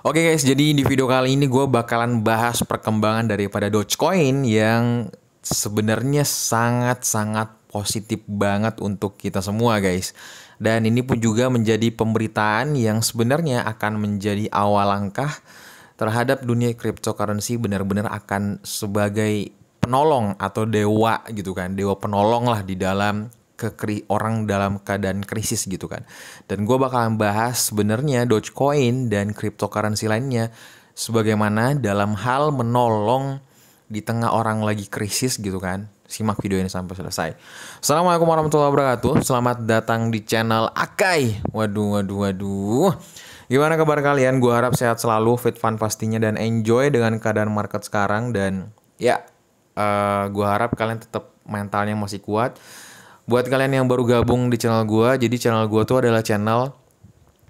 Oke guys, jadi di video kali ini gue bakalan bahas perkembangan daripada Dogecoin yang sebenarnya sangat-sangat positif banget untuk kita semua guys. Dan ini pun juga menjadi pemberitaan yang sebenarnya akan menjadi awal langkah terhadap dunia cryptocurrency, benar-benar akan sebagai penolong atau dewa gitu kan, dewa penolong lah di dalam orang dalam keadaan krisis gitu kan. Dan gue bakalan bahas sebenarnya Dogecoin dan cryptocurrency lainnya sebagaimana dalam hal menolong di tengah orang lagi krisis gitu kan. Simak video ini sampai selesai. Assalamualaikum warahmatullahi wabarakatuh. Selamat datang di channel Akai. Waduh. Gimana kabar kalian? Gue harap sehat selalu, fit fun pastinya, dan enjoy dengan keadaan market sekarang. Dan ya, gue harap kalian tetap mentalnya masih kuat. Buat kalian yang baru gabung di channel gue, jadi channel gue tuh adalah channel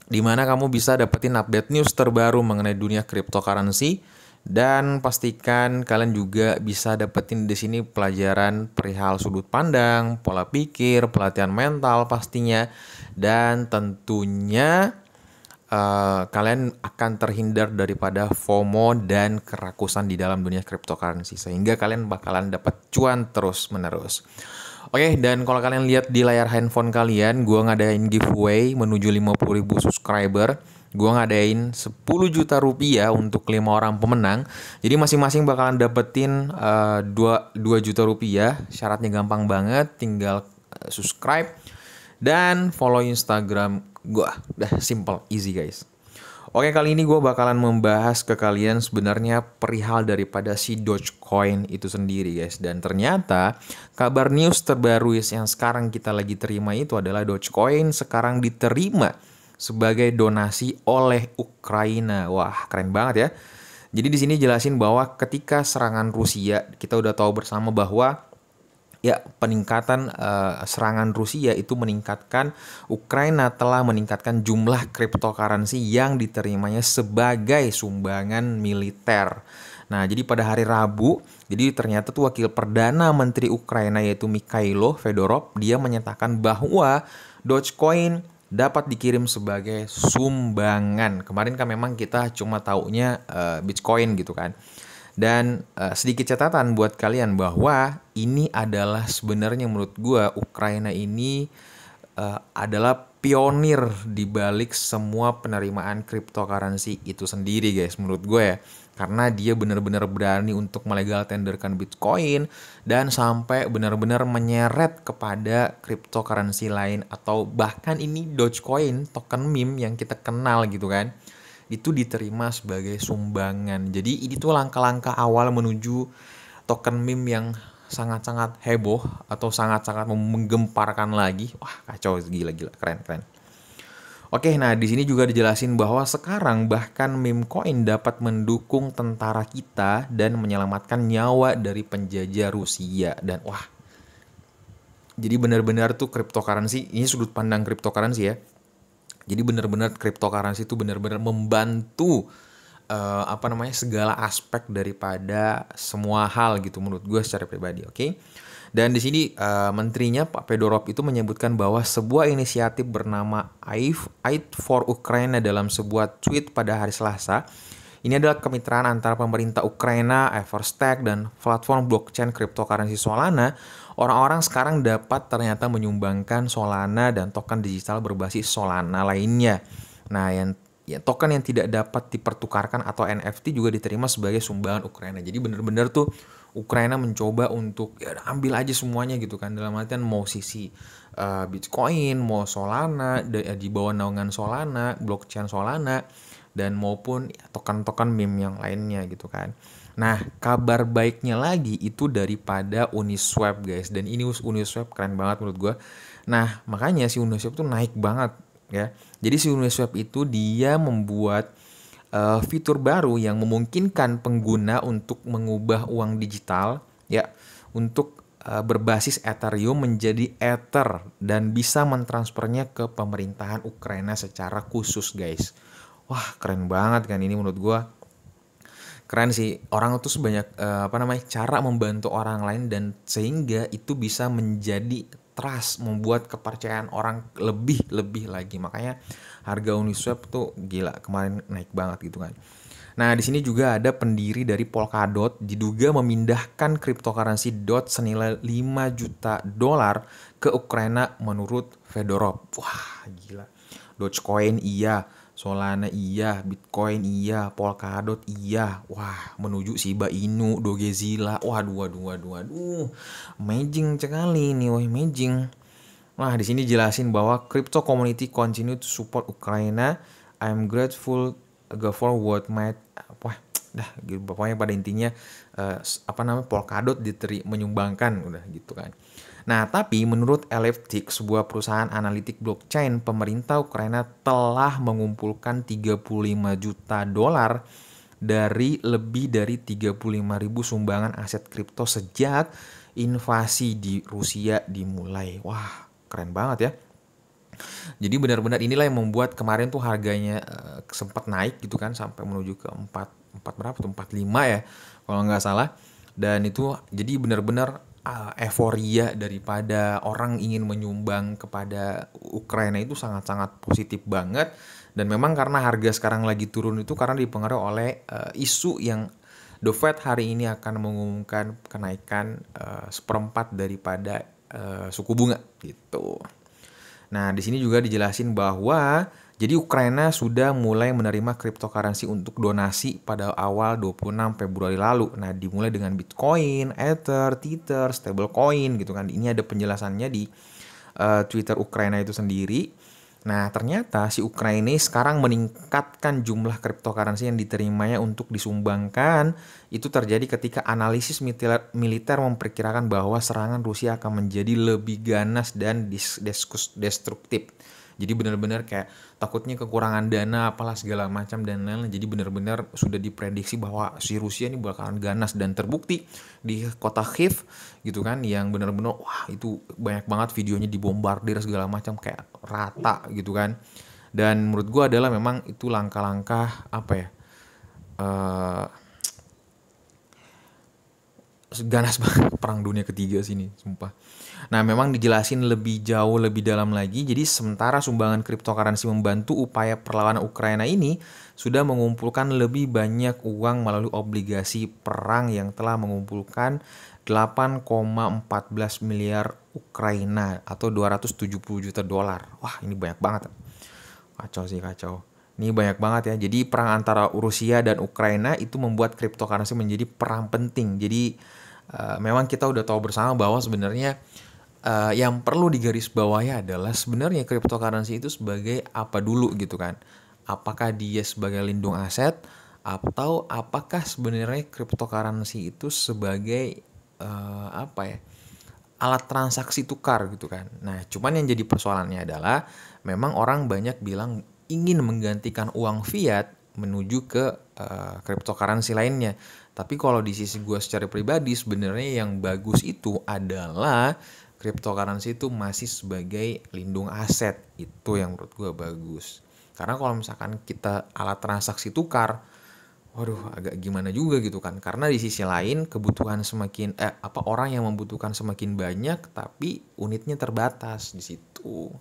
dimana kamu bisa dapetin update news terbaru mengenai dunia cryptocurrency, dan pastikan kalian juga bisa dapetin di sini pelajaran perihal sudut pandang, pola pikir, pelatihan mental pastinya, dan tentunya kalian akan terhindar daripada FOMO dan kerakusan di dalam dunia cryptocurrency, sehingga kalian bakalan dapat cuan terus menerus. Oke, dan kalau kalian lihat di layar handphone kalian, gue ngadain giveaway menuju 50.000 subscriber. Gue ngadain 10 juta rupiah untuk 5 orang pemenang. Jadi masing-masing bakalan dapetin 2 juta rupiah. Syaratnya gampang banget, tinggal subscribe dan follow Instagram gue. Udah simple, easy guys. Oke, kali ini gue bakalan membahas ke kalian sebenarnya perihal daripada si Dogecoin itu sendiri guys. Dan ternyata kabar news terbaru yang sekarang kita lagi terima itu adalah Dogecoin sekarang diterima sebagai donasi oleh Ukraina. Wah, keren banget ya. Jadi di sini jelasin bahwa ketika serangan Rusia, kita udah tahu bersama bahwa ya, peningkatan serangan Rusia itu meningkatkan, Ukraina telah meningkatkan jumlah cryptocurrency yang diterimanya sebagai sumbangan militer. Nah, jadi pada hari Rabu, jadi ternyata tuh Wakil Perdana Menteri Ukraina yaitu Mikhailo Fedorov, dia menyatakan bahwa Dogecoin dapat dikirim sebagai sumbangan. Kemarin kan memang kita cuma taunya Bitcoin gitu kan. Dan sedikit catatan buat kalian bahwa ini adalah sebenarnya menurut gue Ukraina ini adalah pionir di balik semua penerimaan cryptocurrency itu sendiri guys, menurut gue ya. Karena dia benar-benar berani untuk melegal tenderkan Bitcoin dan sampai benar-benar menyeret kepada cryptocurrency lain, atau bahkan ini Dogecoin, token meme yang kita kenal gitu kan, itu diterima sebagai sumbangan. Jadi ini tuh langkah-langkah awal menuju token meme yang sangat-sangat heboh atau sangat-sangat menggemparkan lagi. Wah, kacau, gila, keren. Oke, nah di sini juga dijelasin bahwa sekarang bahkan meme coin dapat mendukung tentara kita dan menyelamatkan nyawa dari penjajah Rusia. Dan wah, jadi benar-benar tuh cryptocurrency, ini sudut pandang cryptocurrency ya. Jadi benar-benar cryptocurrency itu benar-benar membantu segala aspek daripada semua hal gitu menurut gue secara pribadi, oke? Dan di sini menterinya Pak Fedorov itu menyebutkan bahwa sebuah inisiatif bernama Aid for Ukraine dalam sebuah tweet pada hari Selasa. Ini adalah kemitraan antara pemerintah Ukraina, Everstack, dan platform blockchain cryptocurrency Solana. Orang-orang sekarang dapat ternyata menyumbangkan Solana dan token digital berbasis Solana lainnya. Nah, token yang tidak dapat dipertukarkan atau NFT juga diterima sebagai sumbangan Ukraina. Jadi benar-benar tuh Ukraina mencoba untuk ya ambil aja semuanya gitu kan. Dalam artian mau sisi Bitcoin, mau Solana, di bawah naungan Solana, blockchain Solana, dan maupun ya, token-token meme yang lainnya gitu kan. Nah, kabar baiknya lagi itu daripada Uniswap guys. Dan ini Uniswap keren banget menurut gue. Nah, makanya si Uniswap tuh naik banget ya. Jadi si Uniswap itu dia membuat fitur baru yang memungkinkan pengguna untuk mengubah uang digital ya, untuk berbasis Ethereum menjadi Ether dan bisa mentransfernya ke pemerintahan Ukraina secara khusus guys. Wah, keren banget kan ini menurut gue. Keren sih, orang itu sebanyak cara membantu orang lain dan sehingga itu bisa menjadi trust, membuat kepercayaan orang lebih lagi. Makanya harga Uniswap tuh gila kemarin naik banget gitu kan. Nah, di sini juga ada pendiri dari Polkadot diduga memindahkan cryptocurrency DOT senilai 5 juta dolar ke Ukraina menurut Fedorov. Wah, gila. Dogecoin iya, Solana iya, Bitcoin iya, Polkadot iya. Wah, menuju Shiba Inu, Dogezilla. Waduh. Amazing sekali nih, wah amazing. Nah, di sini jelasin bahwa crypto community continue to support Ukraine. I'm grateful for what might apa dah gitu. Pokoknya pada intinya Polkadot menyumbangkan udah gitu kan. Nah, tapi menurut Elliptic, sebuah perusahaan analitik blockchain, pemerintah Ukraina telah mengumpulkan 35 juta dolar dari lebih dari 35.000 sumbangan aset kripto sejak invasi di Rusia dimulai. Wah, keren banget ya. Jadi benar-benar inilah yang membuat kemarin tuh harganya sempat naik gitu kan sampai menuju ke 4 berapa tuh 45 ya kalau nggak salah. Dan itu jadi benar-benar euforia daripada orang ingin menyumbang kepada Ukraina itu sangat-sangat positif banget. Dan memang karena harga sekarang lagi turun itu karena dipengaruhi oleh isu yang The Fed hari ini akan mengumumkan kenaikan seperempat daripada suku bunga gitu. Nah, di sini juga dijelasin bahwa jadi Ukraina sudah mulai menerima cryptocurrency untuk donasi pada awal 26 Februari lalu. Nah, dimulai dengan Bitcoin, Ether, Tether, stablecoin gitu kan. Ini ada penjelasannya di Twitter Ukraina itu sendiri. Nah, ternyata si Ukraina sekarang meningkatkan jumlah cryptocurrency yang diterimanya untuk disumbangkan. Itu terjadi ketika analisis militer memperkirakan bahwa serangan Rusia akan menjadi lebih ganas dan destruktif. Jadi benar-benar kayak takutnya kekurangan dana apalah segala macam dan lain-lain. Jadi benar-benar sudah diprediksi bahwa si Rusia ini bakalan ganas dan terbukti di kota Kyiv gitu kan, yang benar-benar wah itu banyak banget videonya dibombardir segala macam kayak rata gitu kan. Dan menurut gua adalah memang itu langkah-langkah apa ya? Ganas banget perang dunia ketiga sini sumpah. Nah, memang dijelasin lebih jauh lebih dalam lagi. Jadi sementara sumbangan cryptocurrency membantu upaya perlawanan Ukraina ini sudah mengumpulkan lebih banyak uang melalui obligasi perang yang telah mengumpulkan 8,14 miliar Ukraina atau 270 juta dolar. Wah, ini banyak banget. Kacau. Ini banyak banget ya. Jadi perang antara Rusia dan Ukraina itu membuat cryptocurrency menjadi perang penting. Jadi memang kita udah tahu bersama bahwa sebenarnya yang perlu digarisbawahi adalah sebenarnya cryptocurrency itu sebagai apa dulu gitu kan. Apakah dia sebagai lindung aset atau apakah sebenarnya cryptocurrency itu sebagai alat transaksi tukar gitu kan. Nah, cuman yang jadi persoalannya adalah memang orang banyak bilang ingin menggantikan uang fiat menuju ke cryptocurrency lainnya. Tapi kalau di sisi gue secara pribadi sebenarnya yang bagus itu adalah cryptocurrency itu masih sebagai lindung aset. Itu yang menurut gue bagus. Karena kalau misalkan kita alat transaksi tukar, waduh agak gimana juga gitu kan. Karena di sisi lain kebutuhan semakin orang yang membutuhkan semakin banyak tapi unitnya terbatas di situ.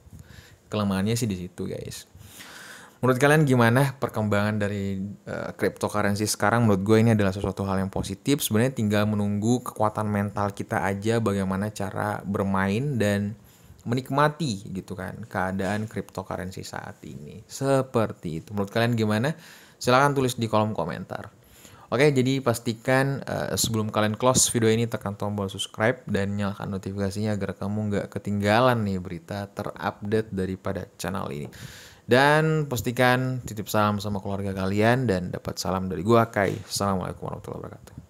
Kelemahannya sih di situ, guys. Menurut kalian gimana perkembangan dari cryptocurrency sekarang? Menurut gue ini adalah sesuatu hal yang positif. Sebenarnya tinggal menunggu kekuatan mental kita aja bagaimana cara bermain dan menikmati gitu kan keadaan cryptocurrency saat ini. Seperti itu. Menurut kalian gimana? Silahkan tulis di kolom komentar. Oke, jadi pastikan sebelum kalian close video ini tekan tombol subscribe dan nyalakan notifikasinya agar kamu nggak ketinggalan nih berita terupdate daripada channel ini. Dan pastikan titip salam sama keluarga kalian dan dapat salam dari gua Kai. Assalamualaikum warahmatullahi wabarakatuh.